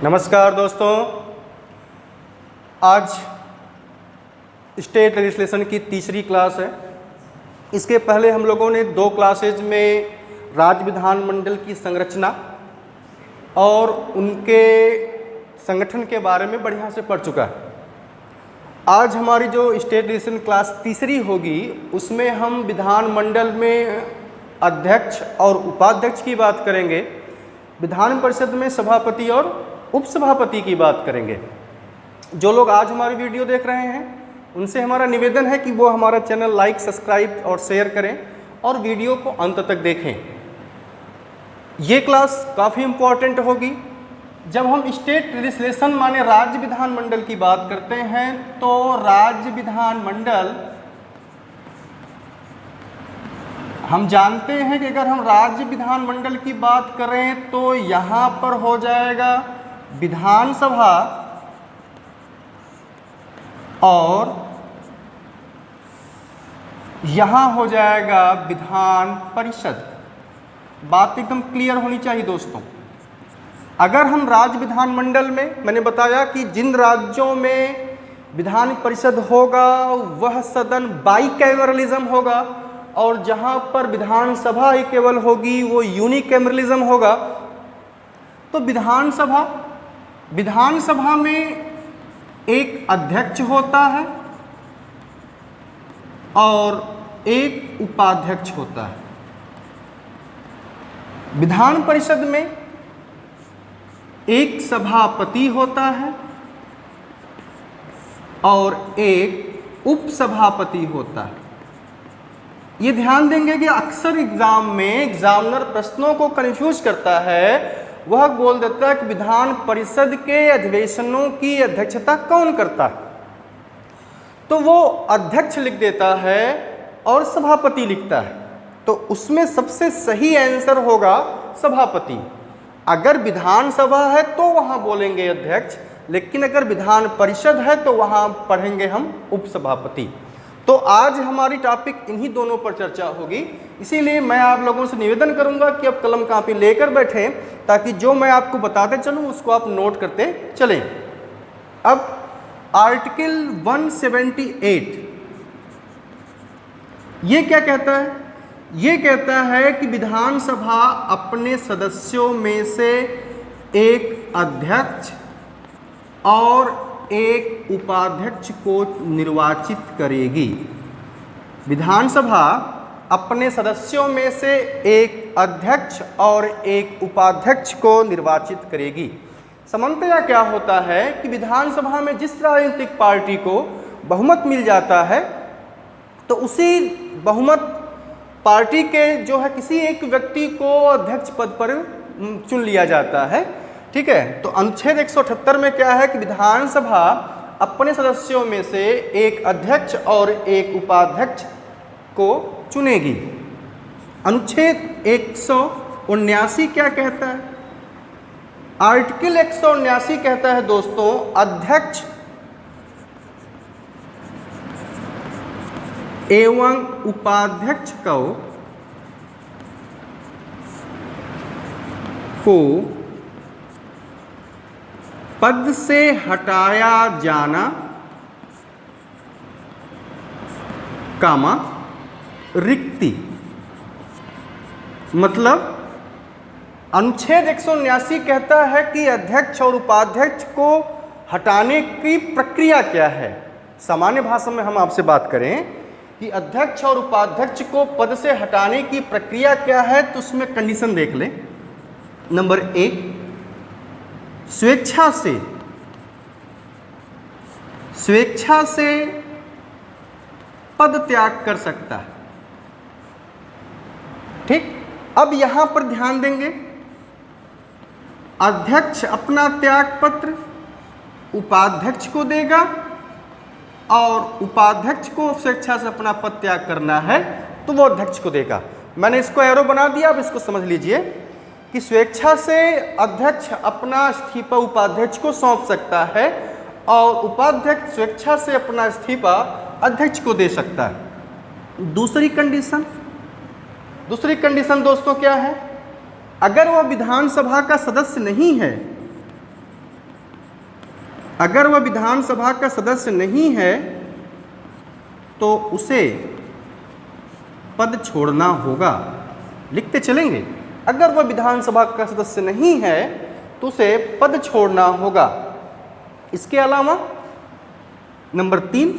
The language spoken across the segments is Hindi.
नमस्कार दोस्तों, आज स्टेट लेजिस्लेशन की तीसरी क्लास है। इसके पहले हम लोगों ने 2 क्लासेज में राज्य विधानमंडल की संरचना और उनके संगठन के बारे में बढ़िया से पढ़ चुका है। आज हमारी जो स्टेट लेजिस्लेशन क्लास तीसरी होगी उसमें हम विधानमंडल में अध्यक्ष और उपाध्यक्ष की बात करेंगे, विधान परिषद में सभापति और उपसभापति की बात करेंगे। जो लोग आज हमारी वीडियो देख रहे हैं उनसे हमारा निवेदन है कि वो हमारा चैनल लाइक, सब्सक्राइब और शेयर करें और वीडियो को अंत तक देखें। ये क्लास काफ़ी इम्पोर्टेंट होगी। जब हम स्टेट लेजिस्लेशन माने राज्य विधानमंडल की बात करते हैं तो राज्य विधानमंडल हम जानते हैं कि अगर हम राज्य विधानमंडल की बात करें तो यहाँ पर हो जाएगा विधानसभा और यहाँ हो जाएगा विधान परिषद। बात एकदम क्लियर होनी चाहिए दोस्तों। अगर हम राज्य विधानमंडल में, मैंने बताया कि जिन राज्यों में विधान परिषद होगा वह सदन बाईकैमरलिज्म होगा और जहाँ पर विधानसभा ही केवल होगी वो यूनिकैमरलिज्म होगा। तो विधानसभा में एक अध्यक्ष होता है और एक उपाध्यक्ष होता है। विधान परिषद में एक सभापति होता है और एक उपसभापति होता है। ये ध्यान देंगे कि अक्सर एग्जाम में एग्जामिनर प्रश्नों को कंफ्यूज करता है। वह बोल देता है कि विधान परिषद के अधिवेशनों की अध्यक्षता कौन करता है, तो वो अध्यक्ष लिख देता है और सभापति लिखता है। तो उसमें सबसे सही आंसर होगा सभापति। अगर विधानसभा है तो वहाँ बोलेंगे अध्यक्ष, लेकिन अगर विधान परिषद है तो वहाँ पढ़ेंगे हम उपसभापति। तो आज हमारी टॉपिक इन्हीं दोनों पर चर्चा होगी। इसीलिए मैं आप लोगों से निवेदन करूंगा कि अब कलम कापी लेकर बैठें ताकि जो मैं आपको बताते चलूं उसको आप नोट करते चलें। अब आर्टिकल 178 ये क्या कहता है? ये कहता है कि विधानसभा अपने सदस्यों में से एक अध्यक्ष और एक उपाध्यक्ष को निर्वाचित करेगी। विधानसभा अपने सदस्यों में से एक अध्यक्ष और एक उपाध्यक्ष को निर्वाचित करेगी। सामान्यतया क्या होता है कि विधानसभा में जिस राजनीतिक पार्टी को बहुमत मिल जाता है तो उसी बहुमत पार्टी के जो है किसी एक व्यक्ति को अध्यक्ष पद पर चुन लिया जाता है। ठीक है, तो अनुच्छेद 178 में क्या है कि विधानसभा अपने सदस्यों में से एक अध्यक्ष और एक उपाध्यक्ष को चुनेगी। अनुच्छेद 179 क्या कहता है? आर्टिकल 179 कहता है दोस्तों, अध्यक्ष एवं उपाध्यक्ष को पद से हटाया जाना, कामा रिक्ति। मतलब अनुच्छेद 179 कहता है कि अध्यक्ष और उपाध्यक्ष को हटाने की प्रक्रिया क्या है। सामान्य भाषा में हम आपसे बात करें कि अध्यक्ष और उपाध्यक्ष को पद से हटाने की प्रक्रिया क्या है, तो उसमें कंडीशन देख लें। नंबर 1, स्वेच्छा से पद त्याग कर सकता है। ठीक, अब यहां पर ध्यान देंगे, अध्यक्ष अपना त्याग पत्र उपाध्यक्ष को देगा और उपाध्यक्ष को स्वेच्छा से अपना पद त्याग करना है तो वो अध्यक्ष को देगा। मैंने इसको एरो बना दिया, अब इसको समझ लीजिए कि स्वेच्छा से अध्यक्ष अपना इस्तीफा उपाध्यक्ष को सौंप सकता है और उपाध्यक्ष स्वेच्छा से अपना इस्तीफा अध्यक्ष को दे सकता है। दूसरी कंडीशन दोस्तों क्या है? अगर वह विधानसभा का सदस्य नहीं है अगर वह विधानसभा का सदस्य नहीं है तो उसे पद छोड़ना होगा। लिखते चलेंगे, अगर वह विधानसभा का सदस्य नहीं है तो उसे पद छोड़ना होगा। इसके अलावा नंबर 3,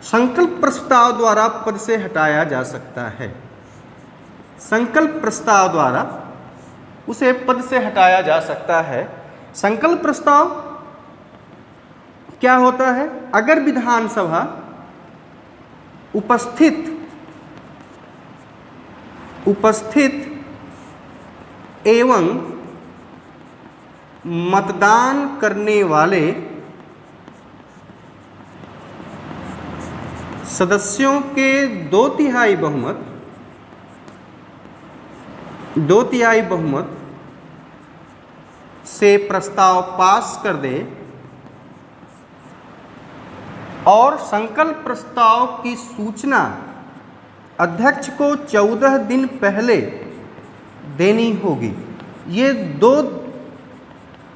संकल्प प्रस्ताव द्वारा पद से हटाया जा सकता है। संकल्प प्रस्ताव द्वारा उसे पद से हटाया जा सकता है। संकल्प प्रस्ताव क्या होता है? अगर विधानसभा उपस्थित एवं मतदान करने वाले सदस्यों के 2/3 बहुमत से प्रस्ताव पास कर दे और संकल्प प्रस्ताव की सूचना अध्यक्ष को 14 दिन पहले देनी होगी। ये 2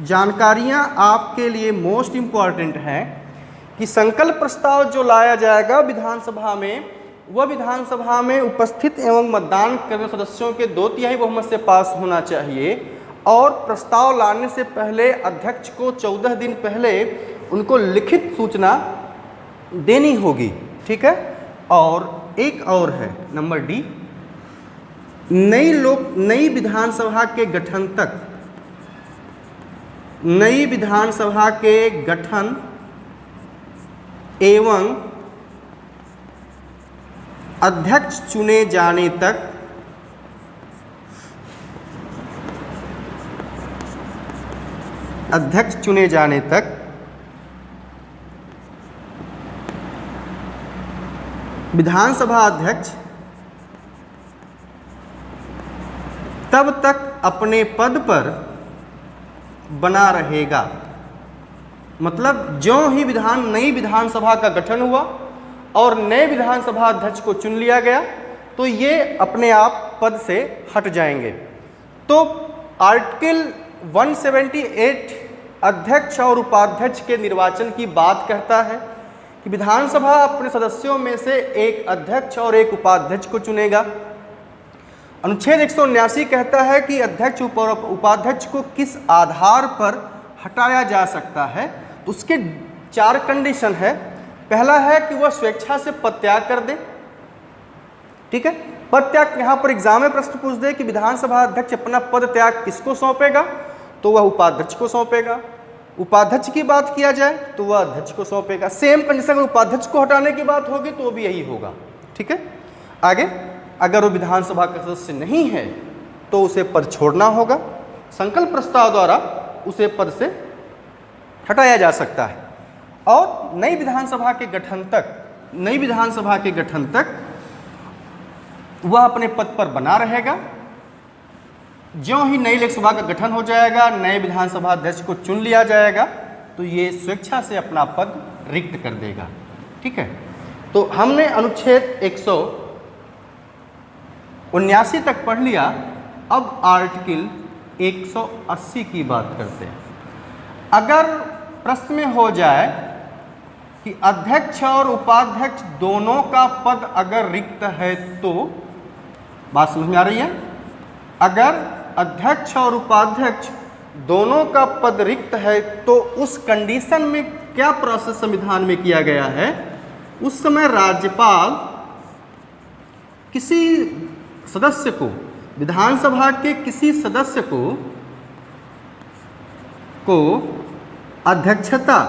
जानकारियां आपके लिए मोस्ट इम्पॉर्टेंट हैं कि संकल्प प्रस्ताव जो लाया जाएगा विधानसभा में, वह विधानसभा में उपस्थित एवं मतदान करने सदस्यों के 2/3 बहुमत से पास होना चाहिए और प्रस्ताव लाने से पहले अध्यक्ष को 14 दिन पहले उनको लिखित सूचना देनी होगी। ठीक है। और एक और है नंबर डी, नई विधानसभा के गठन तक, नई विधानसभा के गठन एवं अध्यक्ष चुने जाने तक विधानसभा अध्यक्ष तब तक अपने पद पर बना रहेगा। मतलब जो ही नई विधानसभा का गठन हुआ और नए विधानसभा अध्यक्ष को चुन लिया गया तो ये अपने आप पद से हट जाएंगे। तो आर्टिकल 178 अध्यक्ष और उपाध्यक्ष के निर्वाचन की बात कहता है कि विधानसभा अपने सदस्यों में से एक अध्यक्ष और एक उपाध्यक्ष को चुनेगा। अनुच्छेद 179 कहता है कि अध्यक्ष उपाध्यक्ष को किस आधार पर हटाया जा सकता है। तो उसके 4 कंडीशन है। पहला है कि वह स्वेच्छा से पद त्याग कर दे। ठीक है। पद त्याग यहाँ पर एग्जाम में प्रश्न पूछ दे कि विधानसभा अध्यक्ष अपना पद त्याग किसको सौंपेगा, तो वह उपाध्यक्ष को सौंपेगा। उपाध्यक्ष की बात किया जाए तो वह अध्यक्ष को सौंपेगा। सेम कंडीशन अगर उपाध्यक्ष को हटाने की बात होगी तो भी यही होगा। ठीक है। आगे, अगर वो विधानसभा का सदस्य नहीं है तो उसे पद छोड़ना होगा। संकल्प प्रस्ताव द्वारा उसे पद से हटाया जा सकता है। और नई विधानसभा के गठन तक वह अपने पद पर बना रहेगा। ज्यों ही नई लोकसभा का गठन हो जाएगा, नए विधानसभा अध्यक्ष को चुन लिया जाएगा तो ये स्वेच्छा से अपना पद रिक्त कर देगा। ठीक है। तो हमने अनुच्छेद 179 तक पढ़ लिया। अब आर्टिकल 180 की बात करते हैं। अगर प्रश्न में हो जाए कि अध्यक्ष और उपाध्यक्ष दोनों का पद अगर रिक्त है तो, बात समझ में आ रही है? अगर अध्यक्ष और उपाध्यक्ष दोनों का पद रिक्त है तो उस कंडीशन में क्या प्रोसेस संविधान में किया गया है? उस समय राज्यपाल किसी सदस्य को, विधानसभा के किसी सदस्य को अध्यक्षता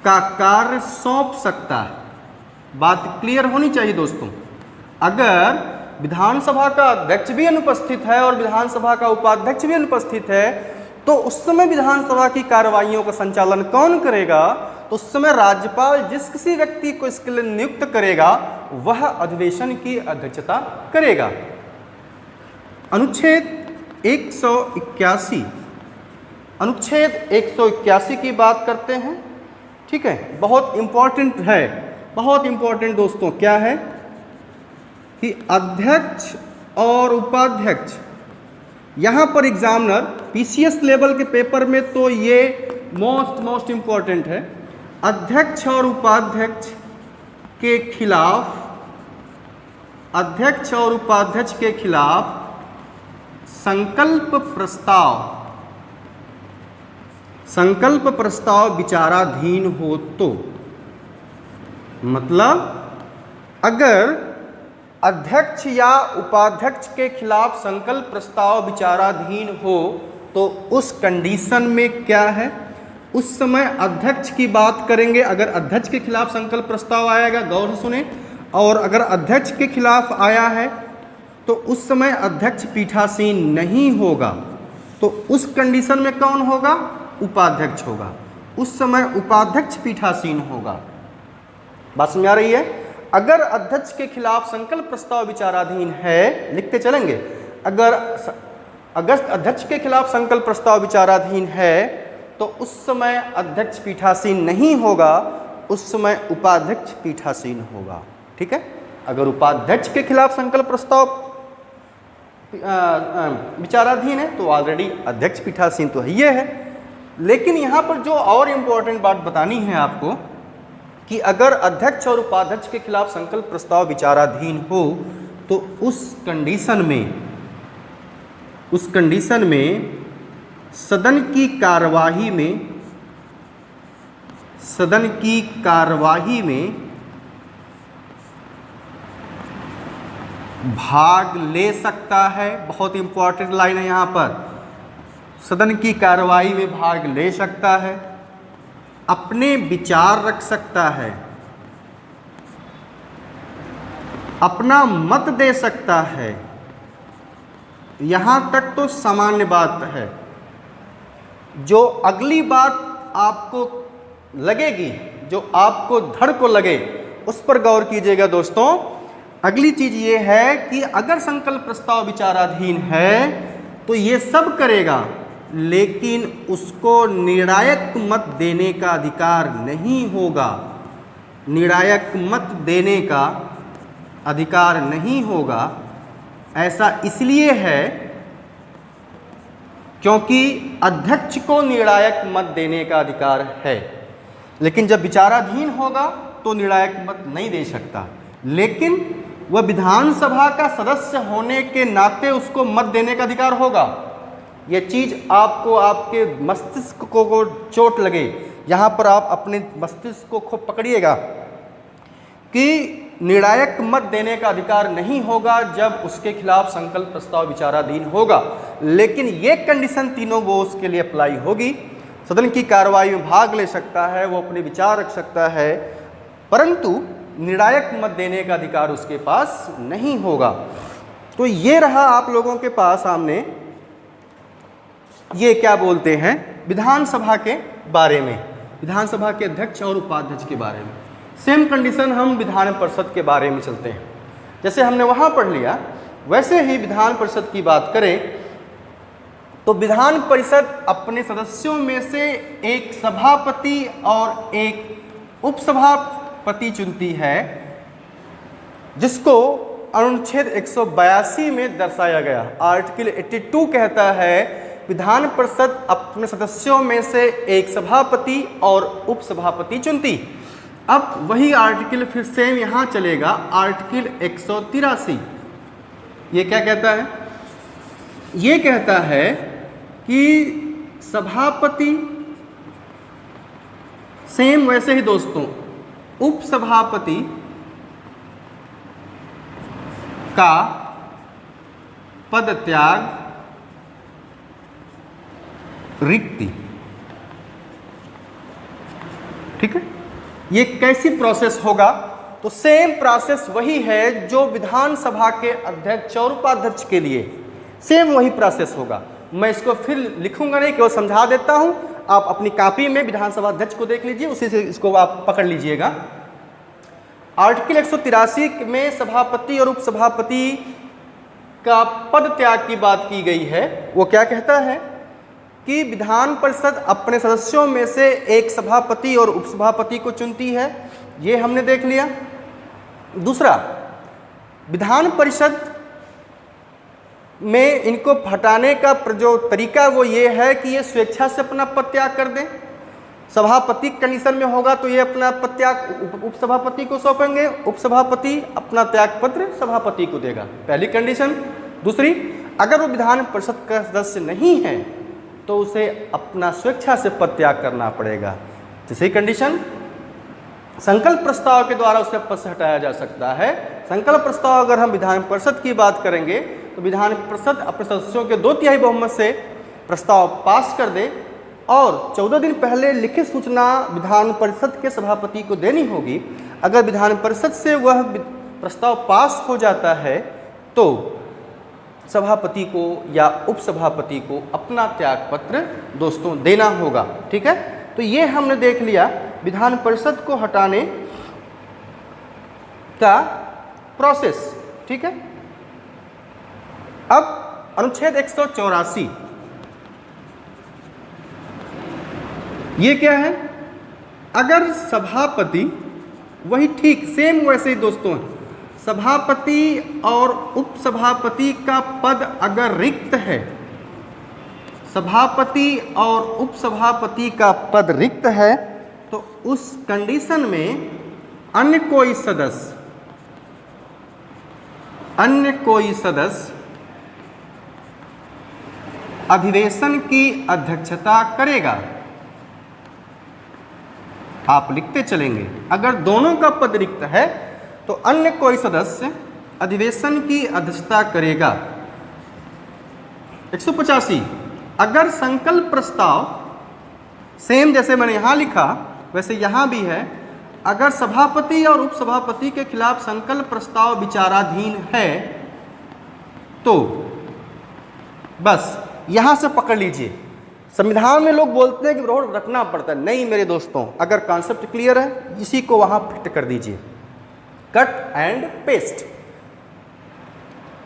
का कार्य सौंप सकता है। बात क्लियर होनी चाहिए दोस्तों। अगर विधानसभा का अध्यक्ष भी अनुपस्थित है और विधानसभा का उपाध्यक्ष भी अनुपस्थित है तो उस समय विधानसभा की कार्रवाइयों का संचालन कौन करेगा? तो उस समय राज्यपाल जिस किसी व्यक्ति को इसके लिए नियुक्त करेगा वह अधिवेशन की अध्यक्षता करेगा। अनुच्छेद 181 की बात करते हैं। ठीक है। बहुत इंपॉर्टेंट है, बहुत इंपॉर्टेंट दोस्तों। क्या है कि अध्यक्ष और उपाध्यक्ष, यहाँ पर एग्जामिनर पीसीएस लेवल के पेपर में तो ये मोस्ट इम्पॉर्टेंट है। अध्यक्ष और उपाध्यक्ष के खिलाफ, अध्यक्ष और उपाध्यक्ष के खिलाफ संकल्प प्रस्ताव विचाराधीन हो तो, मतलब अगर अध्यक्ष या उपाध्यक्ष के खिलाफ संकल्प प्रस्ताव विचाराधीन हो तो उस कंडीशन में क्या है, उस समय अध्यक्ष की बात करेंगे। अगर अध्यक्ष के खिलाफ संकल्प प्रस्ताव आएगा, गौर से सुने, और अगर अध्यक्ष के खिलाफ आया है तो उस समय अध्यक्ष पीठासीन नहीं होगा, तो उस कंडीशन में कौन होगा, उपाध्यक्ष होगा। उस समय उपाध्यक्ष पीठासीन होगा। बात समझ आ रही है। अगर अध्यक्ष के खिलाफ संकल्प प्रस्ताव विचाराधीन है, लिखते चलेंगे, अगर अध्यक्ष के खिलाफ संकल्प प्रस्ताव विचाराधीन है तो उस समय अध्यक्ष पीठासीन नहीं होगा, उस समय उपाध्यक्ष पीठासीन होगा। ठीक है। अगर उपाध्यक्ष के खिलाफ संकल्प प्रस्ताव विचाराधीन है तो ऑलरेडी अध्यक्ष पीठासीन तो ये है। लेकिन यहाँ पर जो और इम्पोर्टेंट बात बतानी है आपको कि अगर अध्यक्ष और उपाध्यक्ष के खिलाफ संकल्प प्रस्ताव विचाराधीन हो तो उस कंडीशन में सदन की कार्यवाही में भाग ले सकता है। बहुत इंपॉर्टेंट लाइन है यहाँ पर, सदन की कार्यवाही में भाग ले सकता है, अपने विचार रख सकता है, अपना मत दे सकता है। यहाँ तक तो सामान्य बात है। जो अगली बात आपको लगेगी, जो आपको धड़ को लगे, उस पर गौर कीजिएगा दोस्तों। अगली चीज ये है कि अगर संकल्प प्रस्ताव विचाराधीन है तो ये सब करेगा, लेकिन उसको निर्णायक मत देने का अधिकार नहीं होगा। निर्णायक मत देने का अधिकार नहीं होगा। ऐसा इसलिए है क्योंकि अध्यक्ष को निर्णायक मत देने का अधिकार है, लेकिन जब विचाराधीन होगा तो निर्णायक मत नहीं दे सकता। लेकिन वह विधानसभा का सदस्य होने के नाते उसको मत देने का अधिकार होगा। यह चीज़ आपको आपके मस्तिष्क को चोट लगे, यहाँ पर आप अपने मस्तिष्क को खूब पकड़िएगा कि निर्णायक मत देने का अधिकार नहीं होगा जब उसके खिलाफ संकल्प प्रस्ताव विचाराधीन होगा। लेकिन ये कंडीशन तीनों वो उसके लिए अप्लाई होगी। सदन की कार्रवाई में भाग ले सकता है, वो अपने विचार रख सकता है, परंतु निर्णायक मत देने का अधिकार उसके पास नहीं होगा। तो ये रहा आप लोगों के पास सामने, ये क्या बोलते हैं विधानसभा के बारे में, विधानसभा के अध्यक्ष और उपाध्यक्ष के बारे में। सेम कंडीशन हम विधान परिषद के बारे में चलते हैं। जैसे हमने वहाँ पढ़ लिया, वैसे ही विधान परिषद की बात करें तो विधान परिषद अपने सदस्यों में से एक सभापति और एक उपसभापति चुनती है, जिसको अनुच्छेद 182 में दर्शाया गया। आर्टिकल 82 कहता है विधान परिषद अपने सदस्यों में से एक सभापति और उपसभापति चुनती। अब वही आर्टिकल फिर सेम यहाँ चलेगा, आर्टिकल 183। ये क्या कहता है? ये कहता है कि सभापति, सेम वैसे ही दोस्तों, उपसभापति का पद त्याग, रिक्ति। ठीक है, ये कैसी प्रोसेस होगा? तो सेम प्रोसेस वही है जो विधानसभा के अध्यक्ष और उपाध्यक्ष के लिए, सेम वही प्रोसेस होगा। मैं इसको फिर लिखूंगा नहीं, केवल समझा देता हूं। आप अपनी कॉपी में विधानसभा अध्यक्ष को देख लीजिए, उसी से इसको आप पकड़ लीजिएगा। आर्टिकल 183 में सभापति और उपसभापति का पद त्याग की बात की गई है। वो क्या कहता है कि विधान परिषद अपने सदस्यों में से एक सभापति और उपसभापति को चुनती है, ये हमने देख लिया। दूसरा, विधान परिषद में इनको हटाने का जो तरीका वो ये है कि ये स्वेच्छा से अपना पद त्याग कर दें। सभापति कंडीशन में होगा तो ये अपना पद त्याग उपसभापति को सौंपेंगे, उपसभापति अपना त्याग पत्र सभापति को देगा, पहली कंडीशन। दूसरी, अगर वो विधान परिषद का सदस्य नहीं है तो उसे अपना स्वेच्छा से पद त्याग करना पड़ेगा। तीसरी कंडीशन, संकल्प प्रस्ताव के द्वारा उसे पद से हटाया जा सकता है। संकल्प प्रस्ताव अगर हम विधान परिषद की बात करेंगे तो विधान परिषद अपने सदस्यों के 2/3 बहुमत से प्रस्ताव पास कर दे और 14 दिन पहले लिखित सूचना विधान परिषद के सभापति को देनी होगी। अगर विधान परिषद से वह प्रस्ताव पास हो जाता है तो सभापति को या उपसभापति को अपना त्याग पत्र दोस्तों देना होगा। ठीक है, तो ये हमने देख लिया विधान परिषद को हटाने का प्रोसेस। ठीक है, अब अनुच्छेद 184 ये क्या है? अगर सभापति, वही ठीक सेम वैसे ही दोस्तों, सभापति और उपसभापति का पद अगर रिक्त है, सभापति और उपसभापति का पद रिक्त है तो उस कंडीशन में अन्य कोई सदस्य अधिवेशन की अध्यक्षता करेगा। आप लिखते चलेंगे, अगर दोनों का पद रिक्त है तो अन्य कोई सदस्य अधिवेशन की अध्यक्षता करेगा। 185, अगर संकल्प प्रस्ताव, सेम जैसे मैंने यहाँ लिखा वैसे यहाँ भी है, अगर सभापति और उपसभापति के खिलाफ संकल्प प्रस्ताव विचाराधीन है तो बस यहाँ से पकड़ लीजिए। संविधान में लोग बोलते हैं कि विरोध रखना पड़ता है, नहीं मेरे दोस्तों, अगर कॉन्सेप्ट क्लियर है इसी को वहाँ फिट कर दीजिए, कट एंड पेस्ट।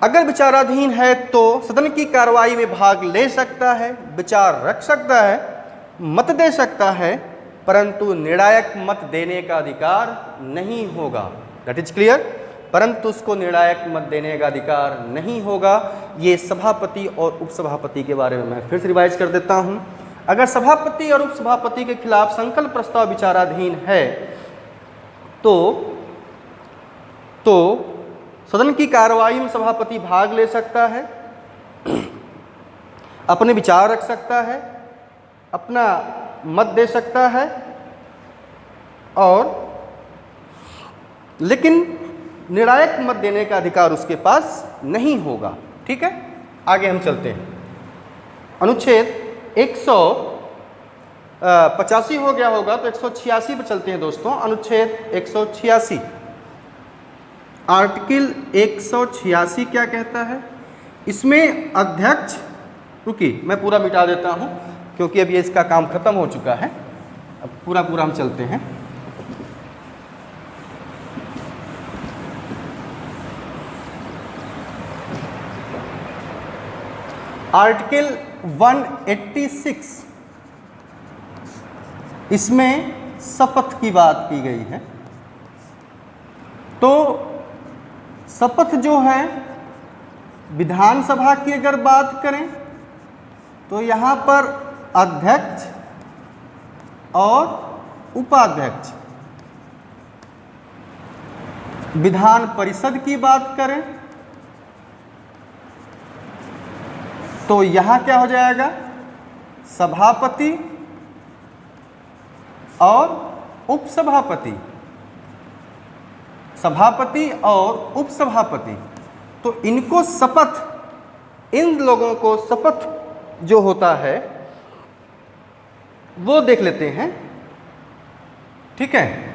अगर विचाराधीन है तो सदन की कार्रवाई में भाग ले सकता है, विचार रख सकता है, मत दे सकता है, परंतु निर्णायक मत देने का अधिकार नहीं होगा। दैट इज क्लियर, परंतु उसको निर्णायक मत देने का अधिकार नहीं होगा। ये सभापति और उपसभापति के बारे में मैं फिर से रिवाइज कर देता हूं। अगर सभापति और उपसभापति के खिलाफ संकल्प प्रस्ताव विचाराधीन है तो सदन की कार्रवाई में सभापति भाग ले सकता है, अपने विचार रख सकता है, अपना मत दे सकता है, और लेकिन निर्णायक मत देने का अधिकार उसके पास नहीं होगा। ठीक है, आगे हम चलते हैं। अनुच्छेद 185 हो गया होगा तो 186 पर चलते हैं दोस्तों। अनुच्छेद 186, आर्टिकल 186 क्या कहता है? इसमें अध्यक्ष, रुकिए मैं पूरा मिटा देता हूं क्योंकि अब ये इसका काम खत्म हो चुका है, अब पूरा हम चलते हैं। आर्टिकल 186, इसमें शपथ की बात की गई है। तो शपथ जो है विधानसभा की अगर बात करें तो यहाँ पर अध्यक्ष और उपाध्यक्ष, विधान परिषद की बात करें तो यहाँ क्या हो जाएगा? सभापति और उपसभापति, सभापति और उपसभापति। तो इनको शपथ, इन लोगों को शपथ जो होता है वो देख लेते हैं। ठीक है,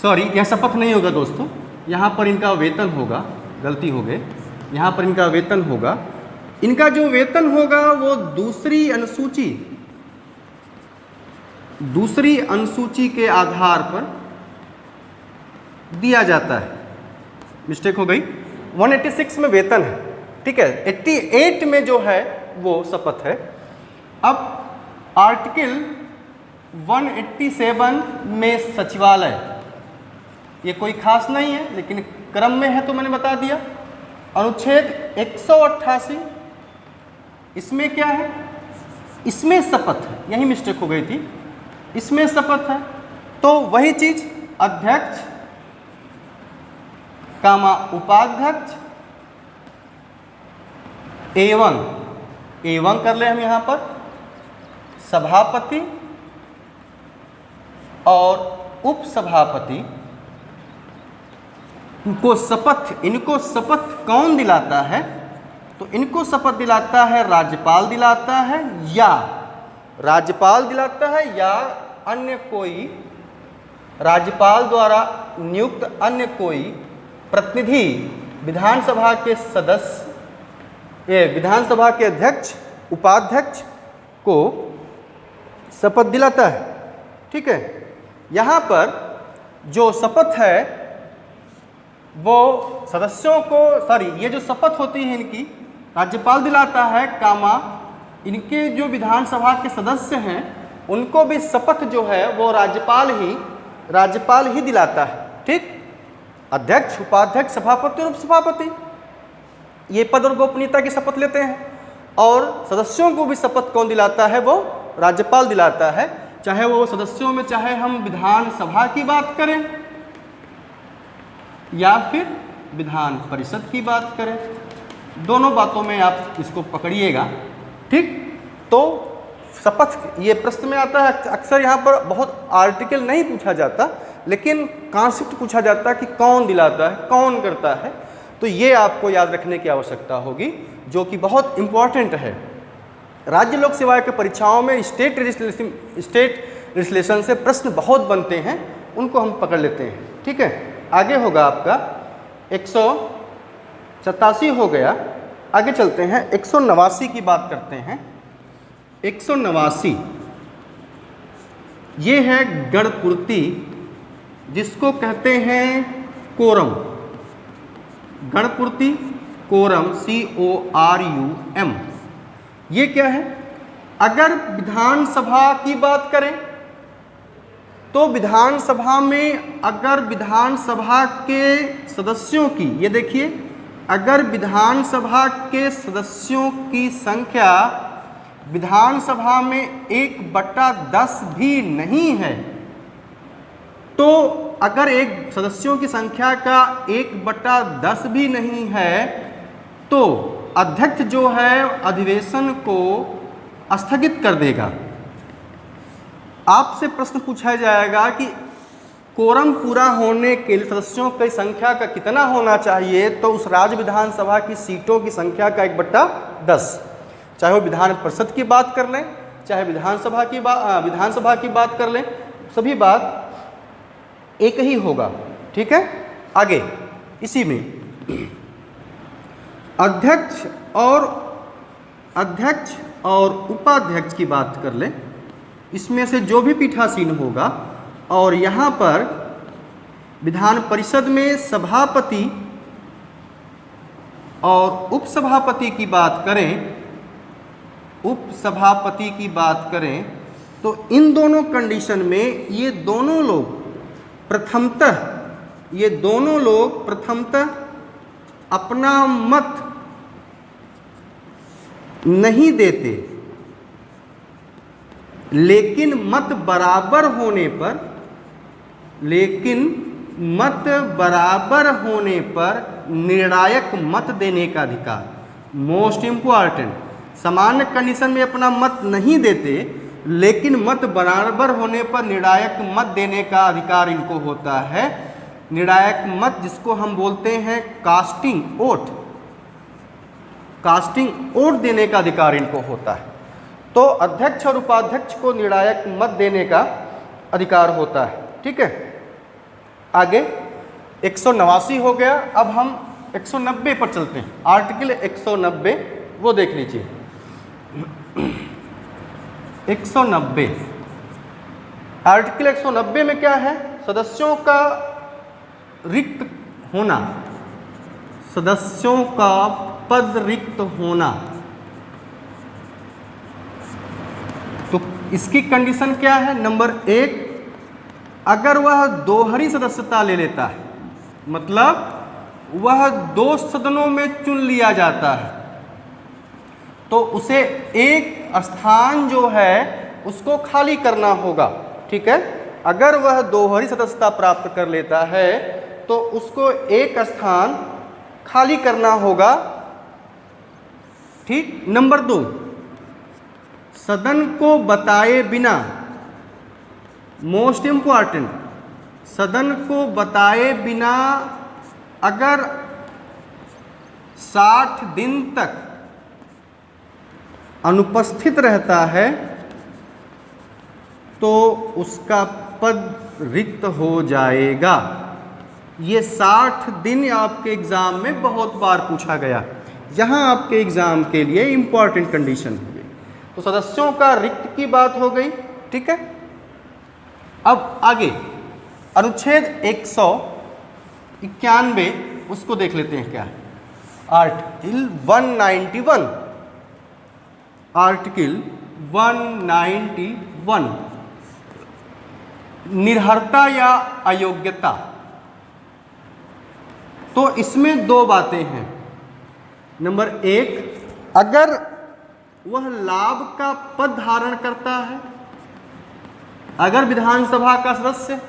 सॉरी यह शपथ नहीं होगा दोस्तों, यहाँ पर इनका वेतन होगा, गलती हो गई, यहाँ पर इनका वेतन होगा। इनका जो वेतन होगा वो दूसरी अनुसूची के आधार पर दिया जाता है। मिस्टेक हो गई, 186 में वेतन है, ठीक है, 88 में जो है वो शपथ है। अब आर्टिकल 187 में सचिवालय, ये कोई खास नहीं है लेकिन क्रम में है तो मैंने बता दिया। अनुच्छेद 188, इसमें क्या है, इसमें शपथ है, यही मिस्टेक हो गई थी, इसमें शपथ है। तो वही चीज अध्यक्ष कामा उपाध्यक्ष एवं कर ले हम यहाँ पर सभापति और उपसभापति इनको शपथ कौन दिलाता है? तो इनको शपथ दिलाता है राज्यपाल दिलाता है, या राज्यपाल दिलाता है या अन्य कोई राज्यपाल द्वारा नियुक्त अन्य कोई प्रतिनिधि विधानसभा के सदस्य, विधानसभा के अध्यक्ष उपाध्यक्ष को शपथ दिलाता है। ठीक है, यहाँ पर जो शपथ है वो सदस्यों को, ये जो शपथ होती है इनकी राज्यपाल दिलाता है, कामा इनके जो विधानसभा के सदस्य हैं उनको भी शपथ जो है वो राज्यपाल ही दिलाता है। ठीक, अध्यक्ष उपाध्यक्ष सभापति और उपसभापति ये पद और गोपनीयता की शपथ लेते हैं, और सदस्यों को भी शपथ कौन दिलाता है? वो राज्यपाल दिलाता है। चाहे वो सदस्यों में चाहे हम विधानसभा की बात करें या फिर विधान परिषद की बात करें, दोनों बातों में आप इसको पकड़िएगा। ठीक, तो शपथ ये प्रश्न में आता है, अक्सर यहाँ पर बहुत आर्टिकल नहीं पूछा जाता लेकिन कॉन्सेप्ट पूछा जाता है कि कौन दिलाता है, कौन करता है। तो ये आपको याद रखने की आवश्यकता होगी, जो कि बहुत इम्पॉर्टेंट है। राज्य लोक सेवा के परीक्षाओं में स्टेट लेजिस्लेशन से प्रश्न बहुत बनते हैं, उनको हम पकड़ लेते हैं। ठीक है, आगे होगा आपका 187 हो गया, आगे चलते हैं 189 की बात करते हैं। 189 ये है गणपूर्ति, जिसको कहते हैं कोरम, गणपूर्ति कोरम CORUM। ये क्या है? अगर विधानसभा की बात करें तो विधानसभा में अगर विधानसभा के सदस्यों की, ये देखिए, अगर विधानसभा के सदस्यों की संख्या विधानसभा में 1/10 भी नहीं है, तो अगर एक सदस्यों की संख्या का 1/10 भी नहीं है तो अध्यक्ष जो है अधिवेशन को स्थगित कर देगा। आपसे प्रश्न पूछा जाएगा कि कोरम पूरा होने के लिए सदस्यों की संख्या का कितना होना चाहिए? तो उस राज्य विधानसभा की सीटों की संख्या का 1/10, चाहे वो विधान परिषद की बात कर लें, चाहे विधानसभा की बात कर लें, सभी बात एक ही होगा। ठीक है, आगे इसी में अध्यक्ष और उपाध्यक्ष की बात कर लें, इसमें से जो भी पीठासीन होगा, और यहाँ पर विधान परिषद में सभापति और उपसभापति की बात करें, तो इन दोनों कंडीशन में ये दोनों लोग प्रथमतः अपना मत नहीं देते, लेकिन मत बराबर होने पर निर्णायक मत देने का अधिकार। मोस्ट इंपॉर्टेंट, सामान्य कंडीशन में अपना मत नहीं देते लेकिन मत बराबर होने पर निर्णायक मत देने का अधिकार इनको होता है। निर्णायक मत जिसको हम बोलते हैं कास्टिंग वोट देने का अधिकार इनको होता है। तो अध्यक्ष और उपाध्यक्ष को निर्णायक मत देने का अधिकार होता है। ठीक है, आगे 189 हो गया। अब हम 190 पर चलते हैं। आर्टिकल 190 वो देख लीजिए। 190 आर्टिकल 190 में क्या है? सदस्यों का रिक्त होना, सदस्यों का पद रिक्त होना। तो इसकी कंडीशन क्या है? नंबर 1, अगर वह दोहरी सदस्यता ले लेता है, मतलब वह 2 सदनों में चुन लिया जाता है, तो उसे एक स्थान जो है उसको खाली करना होगा। ठीक है, अगर वह दोहरी सदस्यता प्राप्त कर लेता है तो उसको एक स्थान खाली करना होगा। ठीक। नंबर 2, सदन को बताए बिना, मोस्ट इंपॉर्टेंट, सदन को बताए बिना अगर 60 दिन तक अनुपस्थित रहता है तो उसका पद रिक्त हो जाएगा। ये 60 दिन आपके एग्जाम में बहुत बार पूछा गया, यहाँ आपके एग्जाम के लिए इंपॉर्टेंट कंडीशन हो गई। तो सदस्यों का रिक्त की बात हो गई। ठीक है, अब आगे अनुच्छेद 191 उसको देख लेते हैं क्या है। आर्टिकल 191, आर्टिकल 191 निर्हरता या अयोग्यता। तो इसमें 2 बातें हैं। नंबर 1, अगर वह लाभ का पद धारण करता है, अगर विधानसभा का सदस्य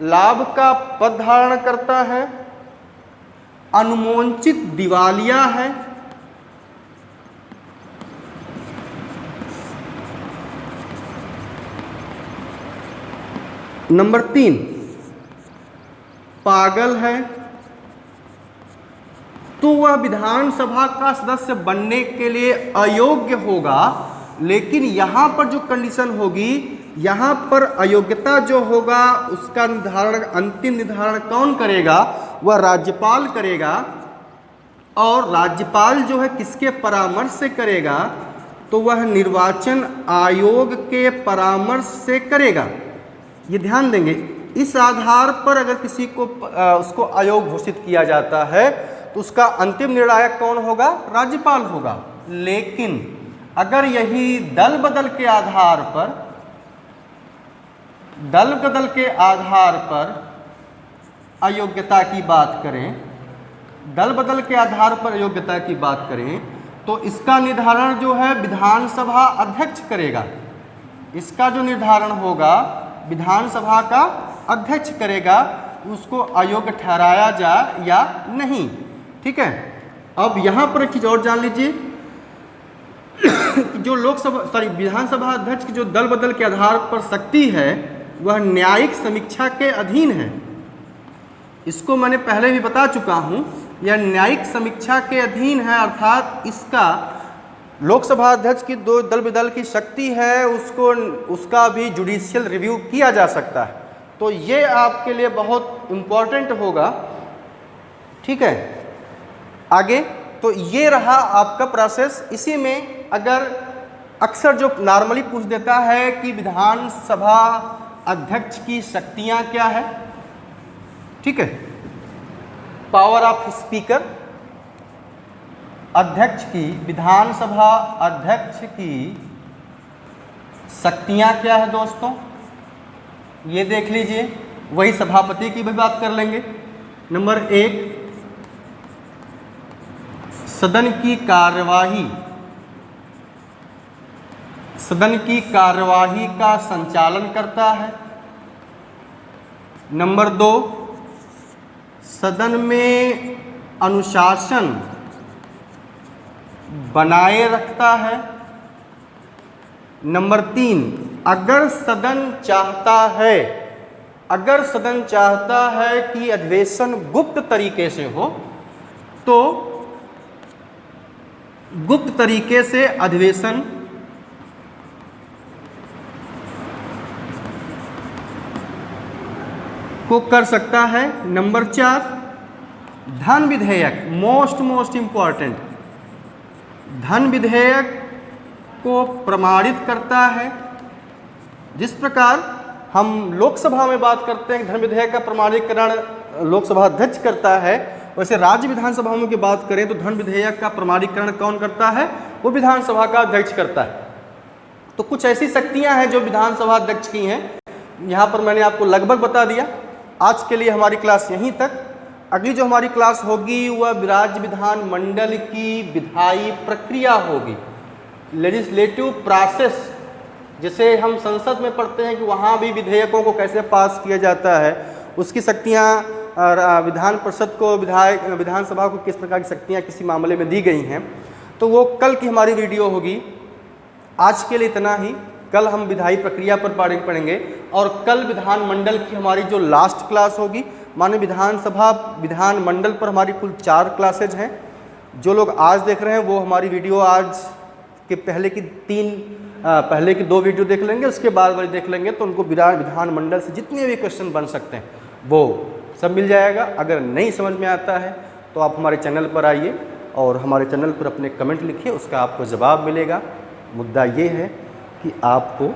लाभ का पद धारण करता है, अनुमोचित दिवालिया है, नंबर 3 पागल है, तो वह विधानसभा का सदस्य बनने के लिए अयोग्य होगा। लेकिन यहाँ पर जो कंडीशन होगी, यहाँ पर अयोग्यता जो होगा उसका निर्धारण, अंतिम निर्धारण कौन करेगा? वह राज्यपाल करेगा। और राज्यपाल जो है किसके परामर्श से करेगा? तो वह निर्वाचन आयोग के परामर्श से करेगा। ये ध्यान देंगे, इस आधार पर अगर किसी को उसको अयोग्य घोषित किया जाता है तो उसका अंतिम निर्णायक कौन होगा? राज्यपाल होगा। लेकिन अगर यही दल बदल के आधार पर अयोग्यता की बात करें, दल बदल के आधार पर अयोग्यता की बात करें, तो इसका निर्धारण जो है विधानसभा अध्यक्ष करेगा। इसका जो निर्धारण होगा विधानसभा का अध्यक्ष करेगा, उसको अयोग्य ठहराया जाए या नहीं। ठीक है, अब यहाँ पर एक चीज़ और जान लीजिए जो विधानसभा अध्यक्ष की जो दल बदल के आधार पर शक्ति है वह न्यायिक समीक्षा के अधीन है। इसको मैंने पहले भी बता चुका हूँ, यह न्यायिक समीक्षा के अधीन है, अर्थात इसका लोकसभा अध्यक्ष की दो दल बदल की शक्ति है, उसका भी जुडिशियल रिव्यू किया जा सकता है। तो ये आपके लिए बहुत इम्पॉर्टेंट होगा। ठीक है, आगे तो ये रहा आपका प्रोसेस। इसी में अगर अक्सर जो नॉर्मली पूछ देता है कि विधानसभा अध्यक्ष की शक्तियां क्या है। ठीक है, पावर ऑफ स्पीकर, अध्यक्ष की, विधानसभा अध्यक्ष की शक्तियां क्या है दोस्तों, ये देख लीजिए। वही सभापति की भी बात कर लेंगे। नंबर 1, सदन की कार्यवाही, सदन की कार्यवाही का संचालन करता है। नंबर 2, सदन में अनुशासन बनाए रखता है। नंबर 3, अगर सदन चाहता है कि अधिवेशन गुप्त तरीके से हो तो गुप्त तरीके से अधिवेशन को कर सकता है। नंबर 4, धन विधेयक, मोस्ट इंपॉर्टेंट, धन विधेयक को प्रमाणित करता है। जिस प्रकार हम लोकसभा में बात करते हैं धन विधेयक का प्रमाणीकरण लोकसभा अध्यक्ष करता है, वैसे राज्य विधानसभाओं की बात करें तो धन विधेयक का प्रमाणीकरण कौन करता है? वो विधानसभा का अध्यक्ष करता है। तो कुछ ऐसी शक्तियां हैं जो विधानसभा अध्यक्ष की हैं। यहाँ पर मैंने आपको लगभग बता दिया। आज के लिए हमारी क्लास यहीं तक। अगली जो हमारी क्लास होगी वह राज्य विधानमंडल की विधायी प्रक्रिया होगी, लेजिस्लेटिव प्रोसेस, जिसे हम संसद में पढ़ते हैं कि वहाँ भी विधेयकों को कैसे पास किया जाता है, उसकी शक्तियाँ विधान परिषद को, विधानसभा को किस प्रकार की शक्तियाँ किसी मामले में दी गई हैं, तो वो कल की हमारी वीडियो होगी। आज के लिए इतना ही। कल हम विधायी प्रक्रिया पर पढ़ेंगे और कल विधानमंडल की हमारी जो लास्ट क्लास होगी, माननीय विधानसभा विधानमंडल पर हमारी कुल 4 क्लासेज हैं। जो लोग आज देख रहे हैं वो हमारी वीडियो आज के पहले की 2 वीडियो देख लेंगे, उसके बाद वाली देख लेंगे तो उनको विधानमंडल से जितने भी क्वेश्चन बन सकते हैं वो सब मिल जाएगा। अगर नहीं समझ में आता है तो आप हमारे चैनल पर आइए और हमारे चैनल पर अपने कमेंट लिखिए, उसका आपको जवाब मिलेगा। मुद्दा ये है कि आपको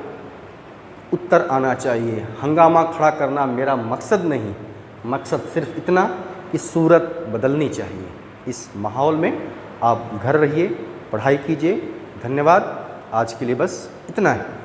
उत्तर आना चाहिए। हंगामा खड़ा करना मेरा मकसद नहीं, मकसद सिर्फ इतना कि सूरत बदलनी चाहिए। इस माहौल में आप घर रहिए, पढ़ाई कीजिए। धन्यवाद। आज के लिए बस इतना है।